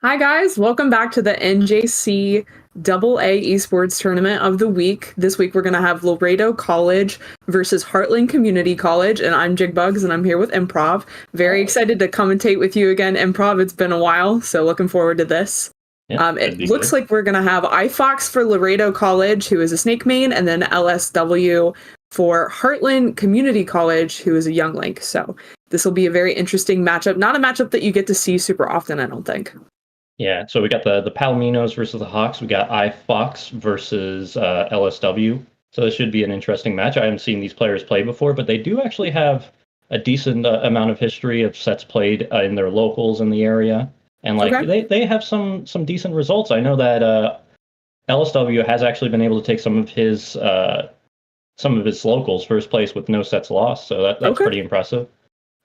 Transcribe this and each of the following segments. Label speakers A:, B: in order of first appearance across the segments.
A: Hi guys, welcome back to the NJCAA Esports Tournament of the Week. This week we're going to have Laredo College versus Heartland Community College, and I'm Jigbugs, and I'm here with Improv. Very excited to commentate with you again, Improv. It's been a while, so looking forward to this.
B: Yeah,
A: it looks like we're going to have iFox for Laredo College, who is a Snake main, and then LSW for Heartland Community College, who is a Young Link. So this will be a very interesting matchup. Not a matchup that you get to see super often, I don't think.
B: Yeah, so we got the Palominos versus the Hawks. We got iFox versus LSW. So this should be an interesting match. I haven't seen these players play before, but they do actually have a decent amount of history of sets played in their locals in the area. And like they have some decent results. I know that LSW has actually been able to take some of his locals first place with no sets lost, so that's
A: Okay.
B: pretty impressive.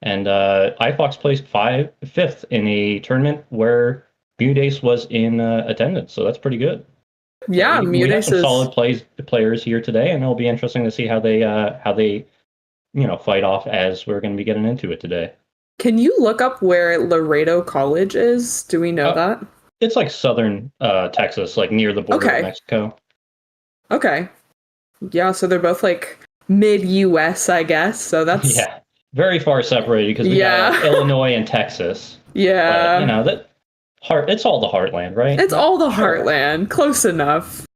B: And iFox placed fifth in a tournament where Mudace was in attendance, so that's pretty good.
A: Yeah,
B: So we have
A: Mudace
B: some
A: is
B: solid players here today, and it'll be interesting to see how they fight off as we're going to be getting into it today.
A: Can you look up where Laredo College is? Do we know that?
B: It's like southern Texas, like near the border of Mexico.
A: Okay. Yeah, so they're both like mid-US, I guess. So that's
B: yeah, very far separated because we got Illinois and Texas.
A: Yeah.
B: But, it's all the Heartland, right?
A: It's all the Heartland. Close enough.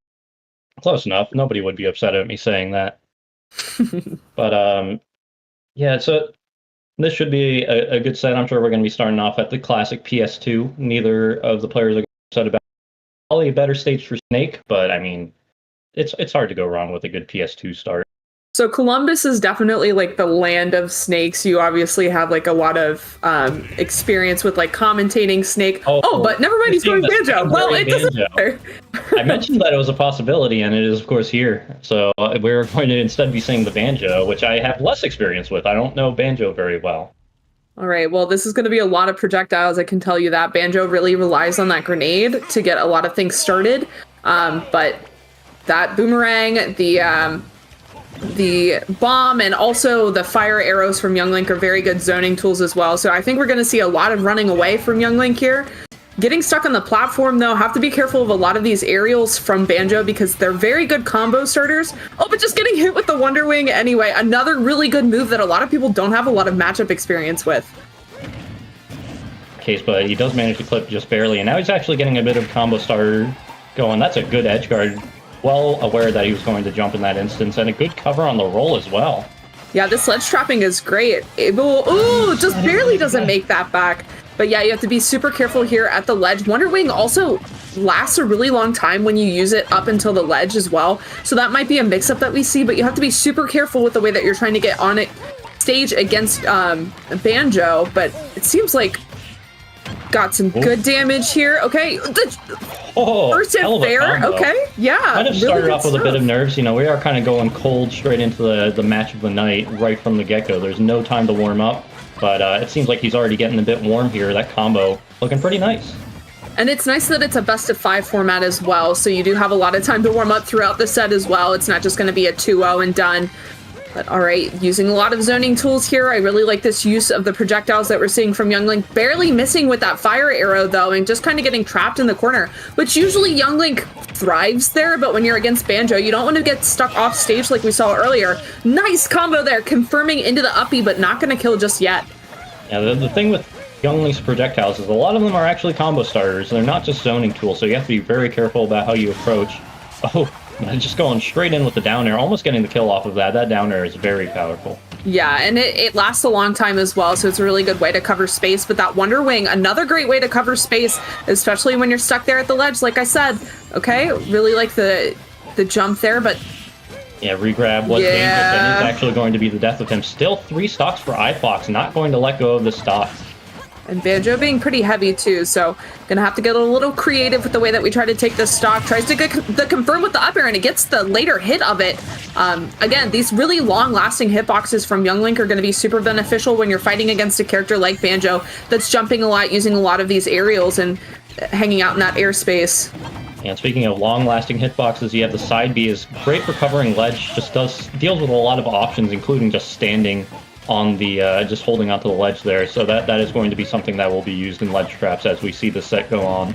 B: Close enough. Nobody would be upset at me saying that. But yeah, so this should be a good set. I'm sure we're going to be starting off at the classic PS2. Neither of the players are upset about it. Probably a better stage for Snake, but I mean, it's hard to go wrong with a good PS2 start.
A: So Columbus is definitely like the land of snakes. You obviously have like a lot of experience with like commentating Snake. Oh, but never mind, he's going Banjo. Well, it doesn't matter.
B: I mentioned that it was a possibility, and it is of course here. So we're going to instead be seeing the Banjo, which I have less experience with. I don't know Banjo very well.
A: All right, well, this is going to be a lot of projectiles, I can tell you that. Banjo really relies on that grenade to get a lot of things started. But that boomerang, the bomb, and also the fire arrows from Young Link are very good zoning tools as well. So I think we're going to see a lot of running away from Young Link here. Getting stuck on the platform, though, have to be careful of a lot of these aerials from Banjo because they're very good combo starters. Oh, but just getting hit with the Wonder Wing anyway. Another really good move that a lot of people don't have a lot of matchup experience with.
B: Case, but he does manage to clip just barely, and now he's actually getting a bit of combo starter going. That's a good edge guard. Well aware that he was going to jump in that instance, and a good cover on the roll as well. Yeah,
A: this ledge trapping is great. Ooh, just barely doesn't make that back. But yeah, you have to be super careful here at the ledge. Wonder Wing also lasts a really long time when you use it up until the ledge as well. So that might be a mix-up that we see, but you have to be super careful with the way that you're trying to get on it stage against Banjo. But it seems like got some good damage here. Okay. First hit fair. Okay. Yeah.
B: Kind of started off with a bit of nerves. We are kind of going cold straight into the match of the night right from the get-go. There's no time to warm up. But it seems like he's already getting a bit warm here. That combo looking pretty nice.
A: And it's nice that it's a best-of-5 format as well, so you do have a lot of time to warm up throughout the set as well. It's not just going to be a 2-0 and done. But all right, using a lot of zoning tools here. I really like this use of the projectiles that we're seeing from Young Link. Barely missing with that fire arrow, though, and just kind of getting trapped in the corner, which usually Young Link thrives there, but when you're against Banjo, you don't want to get stuck off stage like we saw earlier. Nice combo there, confirming into the uppie, but not going to kill just yet.
B: Yeah, the thing with Young Link's projectiles is a lot of them are actually combo starters. They're not just zoning tools, so you have to be very careful about how you approach. Oh, just going straight in with the down air, almost getting the kill off of that. That down air is very powerful. Yeah,
A: and it lasts a long time as well, so it's a really good way to cover space. But that Wonder Wing, another great way to cover space, especially when you're stuck there at the ledge, like I said. Okay, really like the jump there, but...
B: Yeah, regrab was dangerous, and is actually going to be the death of him. Still 3 stocks for iFox, not going to let go of the stocks.
A: And Banjo being pretty heavy too, so gonna have to get a little creative with the way that we try to take this stock. Tries to get the confirm with the up air, and it gets the later hit of it. Again, these really long-lasting hitboxes from Young Link are gonna be super beneficial when you're fighting against a character like Banjo that's jumping a lot, using a lot of these aerials and hanging out in that airspace.
B: And speaking of long-lasting hitboxes, you have the side B is great for covering ledge. Just deals with a lot of options, including just standing on the just holding onto the ledge there. So that is going to be something that will be used in ledge traps as we see the set go on.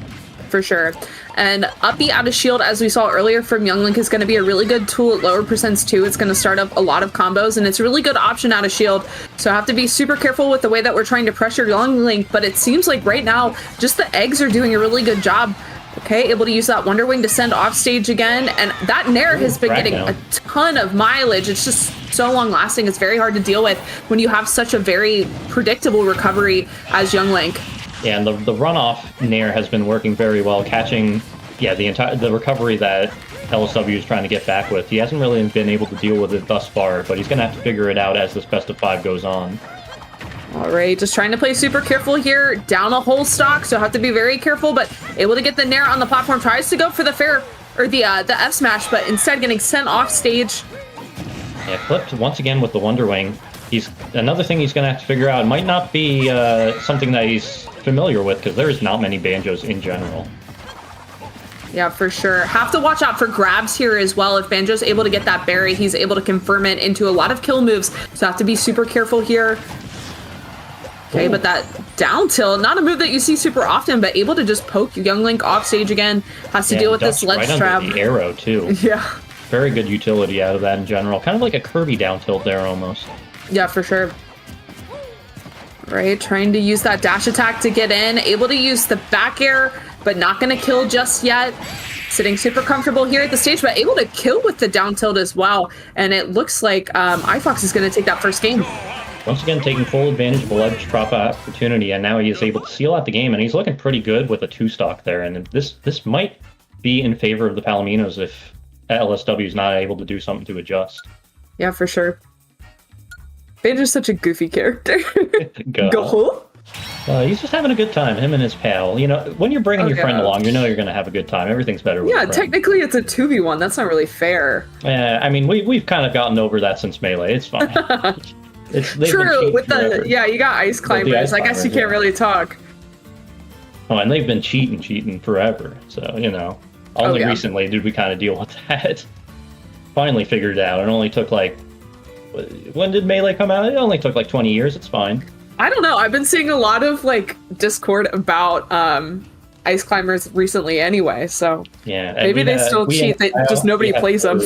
A: For sure. And uppy out of shield, as we saw earlier from Young Link, is going to be a really good tool at lower percents too. It's going to start up a lot of combos, and it's a really good option out of shield. So I have to be super careful with the way that we're trying to pressure Young Link, but it seems like right now just the eggs are doing a really good job. Okay, able to use that Wonder Wing to send off stage again, and that Nair has been getting a ton of mileage. It's just so long lasting. It's very hard to deal with when you have such a very predictable recovery as Young Link.
B: Yeah, and the runoff Nair has been working very well, catching the recovery that LSW is trying to get back with. He hasn't really been able to deal with it thus far, but he's going to have to figure it out as this best of 5 goes on.
A: All right, just trying to play super careful here. Down a whole stock, so have to be very careful, but able to get the Nair on the platform. Tries to go for the fair. or the F smash, but instead getting sent off stage.
B: Yeah, clipped once again with the Wonder Wing. Another thing he's going to have to figure out. It might not be something that he's familiar with, because there's not many banjos in general.
A: Yeah, for sure. Have to watch out for grabs here as well. If Banjo's able to get that berry, he's able to confirm it into a lot of kill moves. So have to be super careful here. Okay, but that down tilt, not a move that you see super often, but able to just poke Young Link off stage again. Has to deal with this ledge trap.
B: Under the arrow, too.
A: Yeah.
B: Very good utility out of that in general. Kind of like a Kirby down tilt there, almost.
A: Yeah, for sure. Right, trying to use that dash attack to get in. Able to use the back air, but not going to kill just yet. Sitting super comfortable here at the stage, but able to kill with the down tilt as well. And it looks like iFox is going to take that first game.
B: Once again, taking full advantage of a ledge drop opportunity, and now he is able to seal out the game, and he's looking pretty good with a 2-stock there. And this might be in favor of the Palominos if LSW is not able to do something to adjust.
A: Yeah, for sure. Banjo's such a goofy character.
B: Go. He's just having a good time, him and his pal. You know, when you're bringing your friend along, you know you're going to have a good time. Everything's better with a friend.
A: Technically it's a 2v1. That's not really fair.
B: Yeah, I mean, we've kind of gotten over that since Melee. It's fine.
A: True. With you got ice climbers. I guess you can't really talk.
B: Oh, and they've been cheating forever. So, you know, only recently did we kind of deal with that. Finally figured it out. It only took when did Melee come out? It only took 20 years. It's fine.
A: I don't know. I've been seeing a lot of Discord about ice climbers recently anyway, so
B: yeah,
A: maybe they still cheat. Just nobody plays them.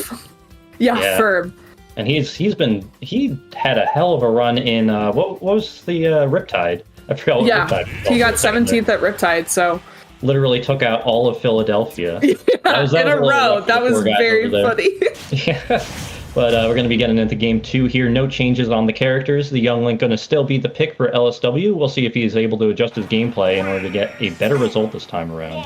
A: yeah, Ferb.
B: And he had a hell of a run in what was the Riptide? I forgot what Riptide was.
A: He got 17th at Riptide, so
B: literally took out all of Philadelphia.
A: In a row. That was very funny.
B: Yeah. But we're going to be getting into game 2 here. No changes on the characters. The Young Link going to still be the pick for LSW. We'll see if he's able to adjust his gameplay in order to get a better result this time around.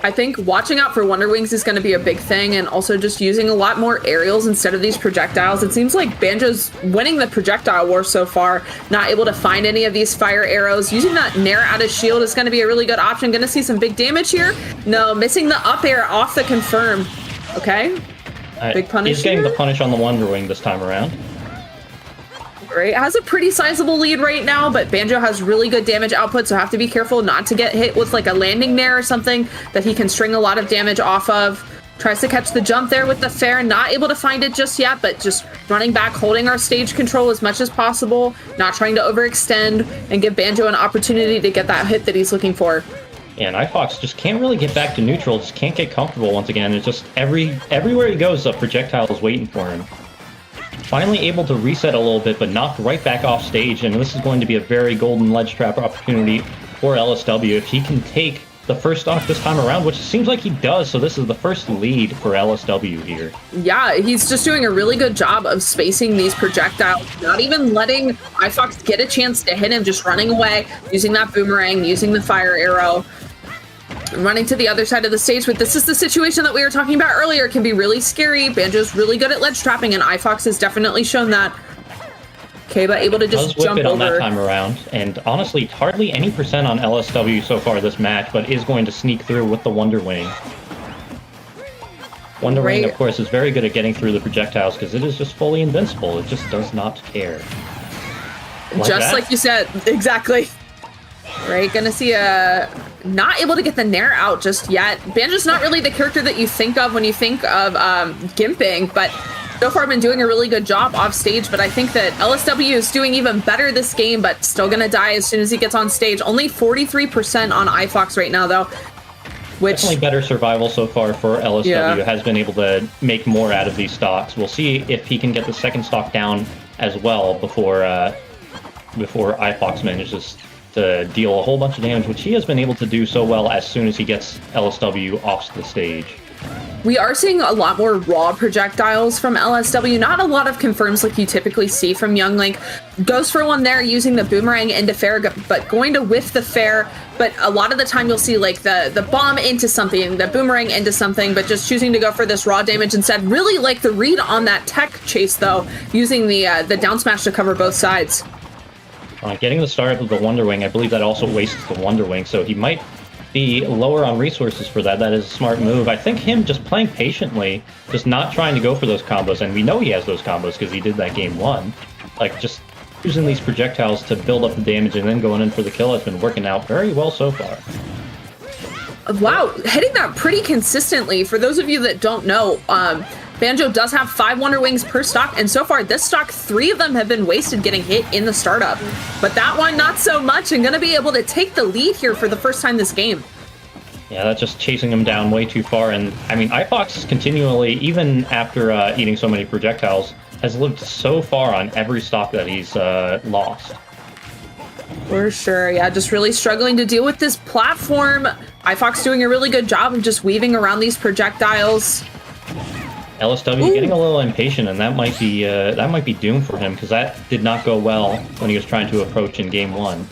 A: I think watching out for Wonder Wings is going to be a big thing, and also just using a lot more aerials instead of these projectiles. It seems like Banjo's winning the projectile war so far, not able to find any of these fire arrows. Using that Nair out of shield is going to be a really good option. Going to see some big damage here. No, missing the up air off the confirm. Okay. Big punish.
B: He's getting the punish on the Wonder Wing this time around.
A: Right, has a pretty sizable lead right now, but Banjo has really good damage output, so have to be careful not to get hit with a landing nair or something that he can string a lot of damage off of. Tries to catch the jump there with the fair, not able to find it just yet, but just running back, holding our stage control as much as possible, not trying to overextend, and give Banjo an opportunity to get that hit that he's looking for.
B: And iFox just can't really get back to neutral, just can't get comfortable once again. It's just everywhere he goes, a projectile is waiting for him. Finally able to reset a little bit, but knocked right back off stage, and this is going to be a very golden ledge trap opportunity for LSW if he can take the first stock this time around, which seems like he does, so this is the first lead for LSW here.
A: Yeah, he's just doing a really good job of spacing these projectiles, not even letting iFox get a chance to hit him, just running away, using that boomerang, using the fire arrow. Running to the other side of the stage, but this is the situation that we were talking about earlier. It can be really scary. Banjo's really good at ledge trapping, and iFox has definitely shown that. Okay, but able to just jump over.
B: On that time around, and honestly, hardly any percent on LSW so far this match, but is going to sneak through with the Wonder Wing. Wonder Wing, of course, is very good at getting through the projectiles because it is just fully invincible. It just does not care.
A: Like you said, exactly. Right, gonna see not able to get the Nair out just yet. Banjo's not really the character that you think of when you think of gimping, but so far been doing a really good job off stage. But I think that LSW is doing even better this game, but still gonna die as soon as he gets on stage. Only 43% on iFox right now, though. Which
B: definitely better survival so far for LSW. Has been able to make more out of these stocks. We'll see if he can get the second stock down as well before iFox manages to deal a whole bunch of damage, which he has been able to do so well as soon as he gets LSW off the stage.
A: We are seeing a lot more raw projectiles from LSW, not a lot of confirms like you typically see from Young Link. Goes for one there using the boomerang into fair, but going to whiff the fair, but a lot of the time you'll see the bomb into something, the boomerang into something, but just choosing to go for this raw damage instead. Really like the read on that tech chase though, using the down smash to cover both sides.
B: Getting the start with the Wonder Wing, I believe that also wastes the Wonder Wing, so he might be lower on resources for that. That is a smart move. I think him just playing patiently, just not trying to go for those combos, and we know he has those combos because he did that game 1. Like, just using these projectiles to build up the damage and then going in for the kill has been working out very well so far.
A: Wow, hitting that pretty consistently. For those of you that don't know, Banjo does have 5 Wonder Wings per stock, and so far this stock, 3 of them have been wasted getting hit in the startup. But that one, not so much, and gonna be able to take the lead here for the first time this game.
B: Yeah, that's just chasing him down way too far, and I mean, iFox continually, even after eating so many projectiles, has lived so far on every stock that he's lost.
A: For sure, yeah, just really struggling to deal with this platform. iFox doing a really good job of just weaving around these projectiles.
B: LSW getting a little impatient, and that might be doom for him, because that did not go well when he was trying to approach in game 1.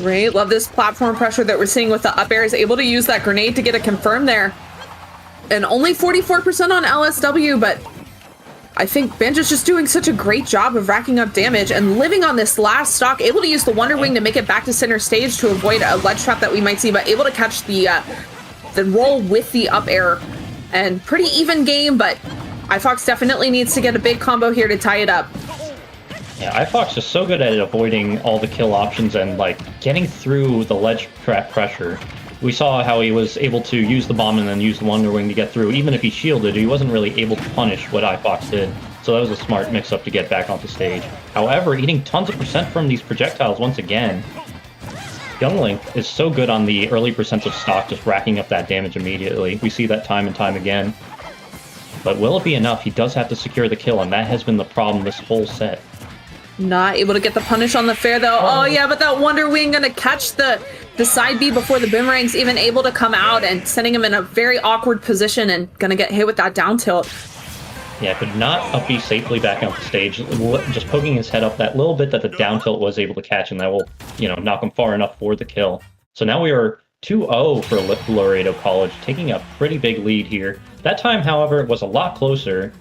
A: Right, love this platform pressure that we're seeing with the up air. Is able to use that grenade to get a confirm there. And only 44% on LSW, but I think Banjo's just doing such a great job of racking up damage and living on this last stock, able to use the Wonder Wing to make it back to center stage to avoid a ledge trap that we might see, but able to catch the roll with the up air. And pretty even game, but iFox definitely needs to get a big combo here to tie it up.
B: Yeah, iFox is so good at avoiding all the kill options and like getting through the ledge trap pressure. We saw how he was able to use the bomb and then use the Wonder Wing to get through. Even if he shielded, he wasn't really able to punish what iFox did. So that was a smart mix-up to get back onto stage. However, eating tons of percent from these projectiles once again. YoungLink is so good on the early percent of stock, just racking up that damage immediately. We see that time and time again. But will it be enough? He does have to secure the kill, and that has been the problem this whole set.
A: Not able to get the punish on the fair, though. Oh, yeah, but that Wonder Wing gonna catch the side B before the Boomerang's even able to come out, and sending him in a very awkward position and gonna get hit with that down tilt.
B: Yeah, could not up B safely back onto stage, just poking his head up that little bit that the down tilt was able to catch, and that will, you know, knock him far enough for the kill. So now we are 2-0 for Laredo College, taking a pretty big lead here. That time, however, was a lot closer.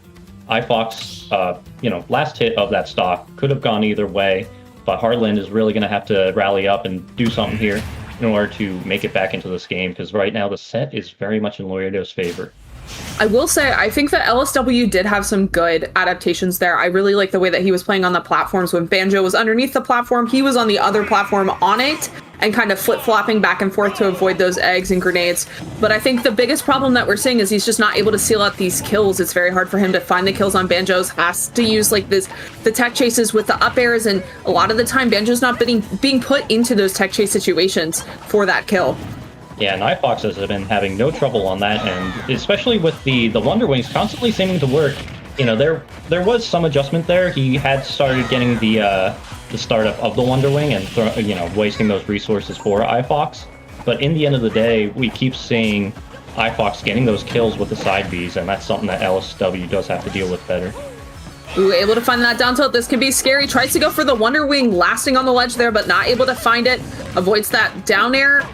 B: iFox, you know, last hit of that stock could have gone either way, but Heartland is really going to have to rally up and do something here in order to make it back into this game, because right now the set is very much in Laredo's favor.
A: I will say, I think that LSW did have some good adaptations there. I really like the way that he was playing on the platforms. When Banjo was underneath the platform, he was on the other platform on it and kind of flip-flopping back and forth to avoid those eggs and grenades. But I think the biggest problem that we're seeing is he's just not able to seal out these kills. It's very hard for him to find the kills on Banjo's. Has to use like the tech chases with the up airs, and a lot of the time Banjo's not being put into those tech chase situations for that kill.
B: Yeah, and iFox has been having no trouble on that end, especially with the Wonder Wings constantly seeming to work. You know, there was some adjustment there. He had started getting the startup of the Wonder Wing and you know, wasting those resources for iFox. But in the end of the day, we keep seeing iFox getting those kills with the side Bs, and that's something that LSW does have to deal with better.
A: Ooh, able to find that down tilt. This can be scary. Tries to go for the Wonder Wing, lasting on the ledge there, but not able to find it. Avoids that down air.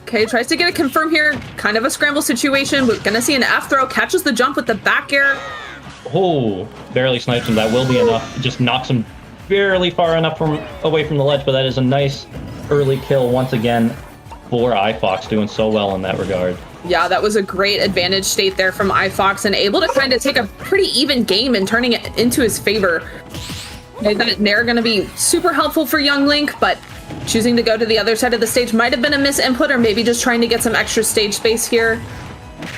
A: Okay, tries to get a confirm here. Kind of a scramble situation. We're gonna see an F throw. Catches the jump with the back air.
B: Oh, barely snipes him. That will be enough. Just knocks him barely far enough away from the ledge, but that is a nice early kill once again for iFox, doing so well in that regard.
A: Yeah, that was a great advantage state there from iFox, and able to kind of take a pretty even game and turning it into his favor. That Nair gonna be super helpful for YoungLink, but choosing to go to the other side of the stage might have been a misinput, or maybe just trying to get some extra stage space here.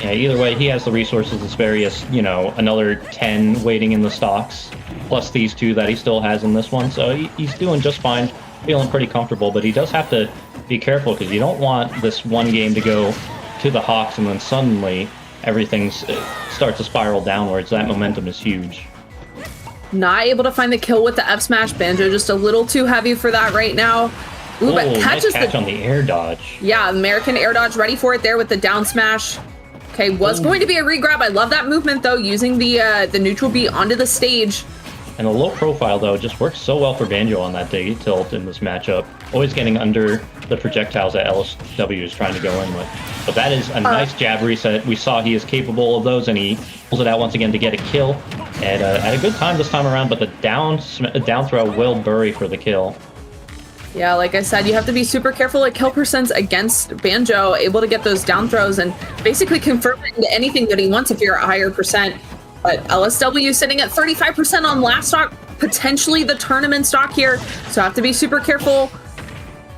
B: Yeah, either way, he has the resources to spare us, you know, another 10 waiting in the stocks, plus these 2 that he still has in this one. So he's doing just fine, feeling pretty comfortable, but he does have to be careful, because you don't want this one game to go to the Hawks and then suddenly everything starts to spiral downwards. That momentum is huge.
A: Not able to find the kill with the F smash. Banjo just a little too heavy for that right now. Ooh, but catches
B: nice catch on the air dodge.
A: Yeah, American air dodge, ready for it there with the down smash. Okay, was going to be a regrab. I love that movement though, using the neutral B onto the stage.
B: And the low profile though just works so well for Banjo on that day tilt in this matchup. Always getting under the projectiles that LSW is trying to go in with. But that is a nice jab reset. We saw he is capable of those, and he pulls it out once again to get a kill. At a good time this time around, but the down throw will bury for the kill.
A: Yeah, like I said, you have to be super careful at kill percents against Banjo, able to get those down throws and basically convert it into anything that he wants if you're a higher percent. But LSW sitting at 35% on last stock, potentially the tournament stock here, so have to be super careful.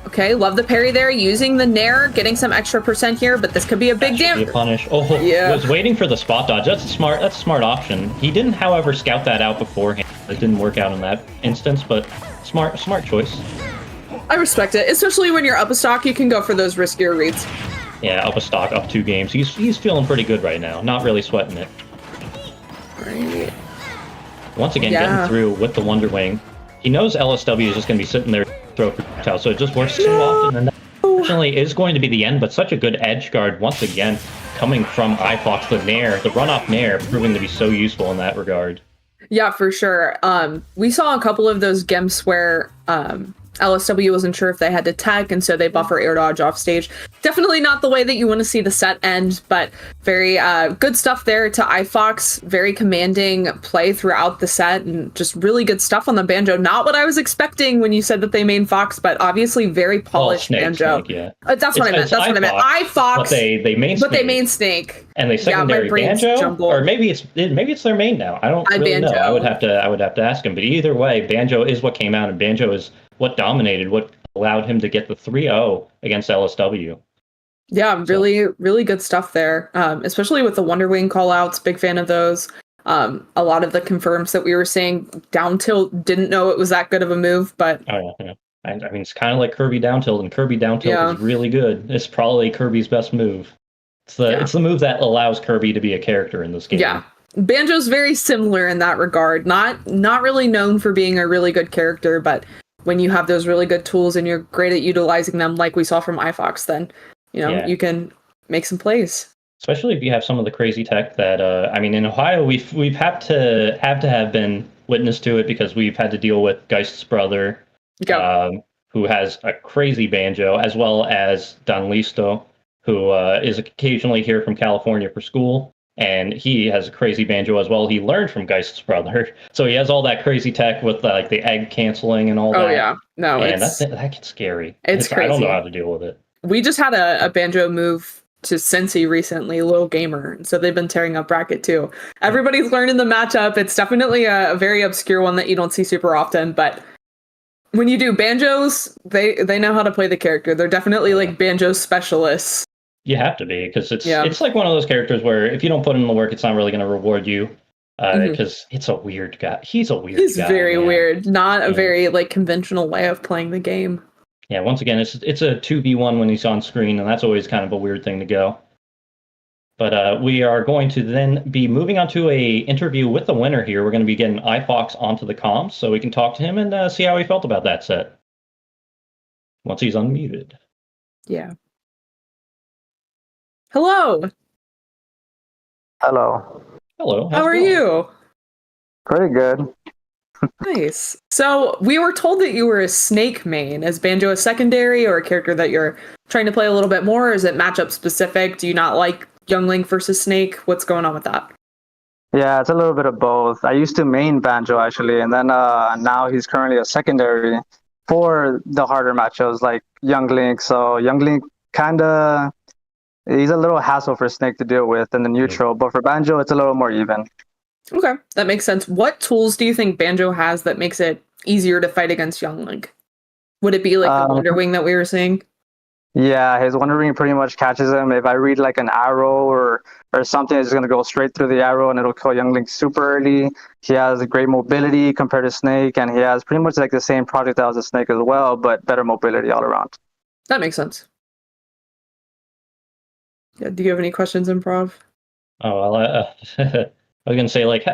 A: Okay, love the parry there, using the Nair, getting some extra percent here, but this could be a big damage.
B: Punish. Oh, yeah. Was waiting for the spot dodge. That's a smart option. He didn't, however, scout that out beforehand. It didn't work out in that instance, but smart choice.
A: I respect it, especially when you're up a stock, you can go for those riskier reads.
B: Yeah, up a stock, up 2 games. He's feeling pretty good right now. Not really sweating it.
A: Right.
B: Once again, getting through with the Wonder Wing. He knows LSW is just going to be sitting there throw projectile, so it just works so often, and that unfortunately is going to be the end, but such a good edge guard once again coming from iFox. The Nair, the runoff Nair, proving to be so useful in that regard.
A: Yeah, for sure. We saw a couple of those gimps where LSW wasn't sure if they had to tech, and so they buffer air dodge off stage. Definitely not the way that you want to see the set end, but very good stuff there to iFox. Very commanding play throughout the set, and just really good stuff on the Banjo. Not what I was expecting when you said that they main Fox, but obviously very polished Banjo.
B: Snake, yeah.
A: That's what I meant. That's what I meant. iFox,
B: but they main Snake, and they secondary Banjo,
A: jumbled.
B: Or maybe it's their main now. I don't really know. I would have to ask him. But either way, Banjo is what came out, and Banjo is what dominated, what allowed him to get the 3-0 against LSW.
A: Yeah, really good stuff there, especially with the Wonder Wing callouts. Big fan of those. A lot of the confirms that we were seeing, down tilt, didn't know it was that good of a move, but...
B: Oh, yeah. I mean, it's kind of like Kirby down tilt, and Kirby down tilt is really good. It's probably Kirby's best move. It's the move that allows Kirby to be a character in this game.
A: Yeah. Banjo's very similar in that regard. Not really known for being a really good character, but when you have those really good tools and you're great at utilizing them, like we saw from iFox, then you can make some plays.
B: Especially if you have some of the crazy tech that I mean, in Ohio we've had to have been witness to it, because we've had to deal with Geist's brother, who has a crazy banjo, as well as Don Listo, who is occasionally here from California for school. And he has a crazy banjo as well. He learned from Geist's brother. So he has all that crazy tech with like the egg canceling and all that.
A: Oh, yeah. No,
B: and that gets scary.
A: It's crazy.
B: I don't know how to deal with it.
A: We just had a banjo move to Cincy recently, Lil Gamer. And so they've been tearing up bracket too. Everybody's learning the matchup. It's definitely a very obscure one that you don't see super often. But when you do banjos, they know how to play the character. They're definitely like banjo specialists.
B: You have to be, because it's like one of those characters where if you don't put in the work, it's not really going to reward you, because it's a weird guy. He's a weird guy.
A: He's very weird. Not a very like conventional way of playing the game.
B: Yeah, once again, it's a 2v1 when he's on screen, and that's always kind of a weird thing to go. But we are going to then be moving on to a interview with the winner here. We're going to be getting iFox onto the comms so we can talk to him and see how he felt about that set once he's unmuted.
A: Yeah. Hello.
C: Hello.
B: Hello.
A: How are you?
C: Pretty good.
A: Nice. So we were told that you were a Snake main. Is Banjo a secondary or a character that you're trying to play a little bit more? Or is it matchup specific? Do you not like Young Link versus Snake? What's going on with that?
C: Yeah, it's a little bit of both. I used to main Banjo actually, and then now he's currently a secondary for the harder matchups like Young Link. So Young Link he's a little hassle for Snake to deal with in the neutral, but for Banjo, it's a little more even.
A: Okay, that makes sense. What tools do you think Banjo has that makes it easier to fight against Young Link? Would it be like the Wonder Wing that we were seeing?
C: Yeah, his Wonder Wing pretty much catches him. If I read like an arrow or something, it's going to go straight through the arrow and it'll kill Young Link super early. He has great mobility compared to Snake, and he has pretty much like the same projectiles as Snake as well, but better mobility all around.
A: That makes sense. Yeah, do you have any questions, Improv?
B: Oh, well, I was going to say, like,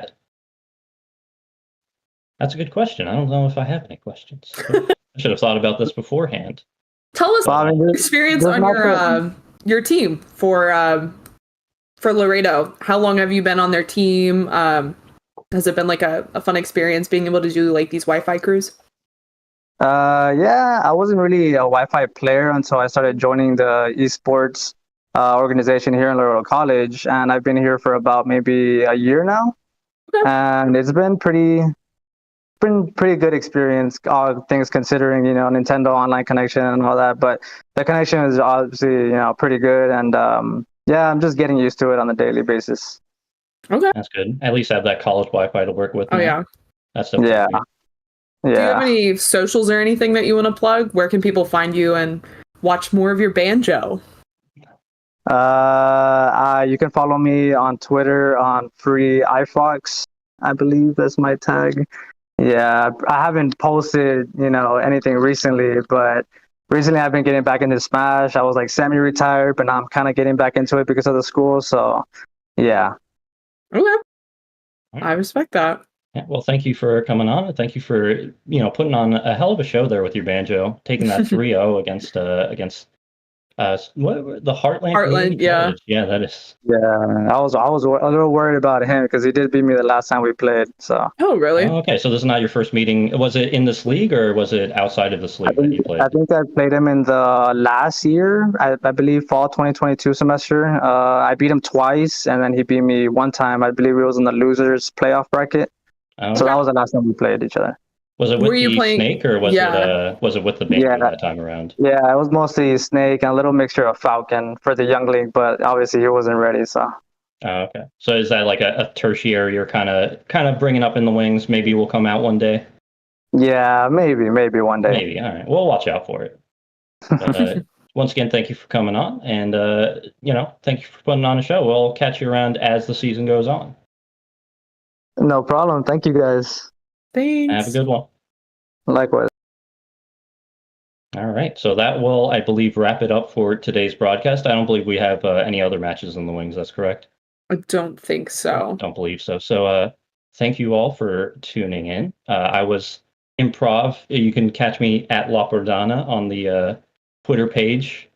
B: that's a good question. I don't know if I have any questions. I should have thought about this beforehand.
A: Tell us your experience on your team for Laredo. How long have you been on their team? Has it been like a fun experience being able to do like these Wi-Fi crews?
C: Yeah, I wasn't really a Wi-Fi player until I started joining the esports organization here in Laredo College, and I've been here for about maybe a year now. Okay. And it's been pretty been pretty good experience, all things considering, Nintendo online connection and all that. But the connection is obviously, pretty good. And yeah, I'm just getting used to it on a daily basis.
A: Okay.
B: That's good. At least have that college Wi-Fi to work with.
A: Oh,
B: now.
A: yeah.
B: That's definitely
C: Yeah.
B: great.
C: Yeah.
A: Do you have any socials or anything that you want to plug? Where can people find you and watch more of your banjo?
C: You can follow me on Twitter on free iFox, I believe that's my tag. Yeah, I haven't posted, anything recently, but recently I've been getting back into Smash. I was like semi-retired, but now I'm kind of getting back into it because of the school. So, yeah.
A: Okay. I respect that.
B: Yeah, well, thank you for coming on, and thank you for putting on a hell of a show there with your banjo, taking that 3-0 against the Heartland.
A: Heartland, yeah.
B: College. Yeah, that is.
C: Yeah, I was a little worried about him because he did beat me the last time we played. So.
A: Oh, really?
B: Oh, okay, so this is not your first meeting. Was it in this league or was it outside of this league that you played?
C: I think I played him in the last year, I believe fall 2022 semester. I beat him twice, and then he beat me one time. I believe it was in the losers playoff bracket.
B: Oh,
C: So that was the last time we played each other.
B: was it with
A: Were you
B: the
A: playing-
B: snake or was it with the banjo
C: Yeah.
B: that time around?
C: Yeah, it was mostly Snake and a little mixture of Falcon for the young league, but obviously he wasn't ready. So.
B: Oh, okay. So is that like a tertiary you're kind of bringing up in the wings? Maybe will come out one day.
C: Yeah, maybe one day.
B: Maybe. All right. We'll watch out for it. But, once again, thank you for coming on, and thank you for putting on a show. We'll catch you around as the season goes on.
C: No problem. Thank you guys.
A: Thanks.
B: Have a good one.
C: Likewise.
B: All right. So that will, I believe, wrap it up for today's broadcast. I don't believe we have any other matches in the wings. That's correct.
A: I don't think so.
B: Don't believe so. So thank you all for tuning in. I was Improv. You can catch me at La Perdana on the Twitter page.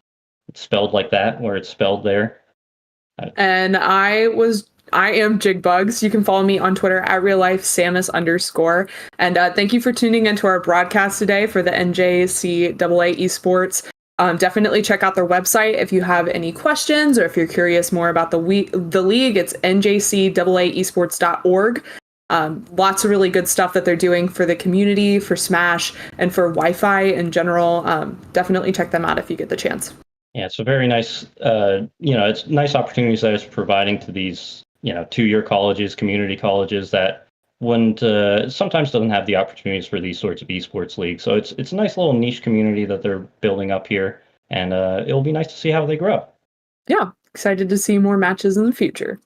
B: It's spelled like that, where it's spelled there.
A: And I am Jigbugs. You can follow me on Twitter at reallifesamus_. And thank you for tuning into our broadcast today for the NJCAA Esports. Definitely check out their website if you have any questions or if you're curious more about the league. It's NJCAAesports.org. Lots of really good stuff that they're doing for the community, for Smash, and for Wi-Fi in general. Definitely check them out if you get the chance.
B: Yeah, it's a very nice, it's nice opportunities that it's providing to these, 2-year colleges, community colleges that wouldn't sometimes doesn't have the opportunities for these sorts of esports leagues. So it's a nice little niche community that they're building up here, and it'll be nice to see how they grow.
A: Yeah, excited to see more matches in the future.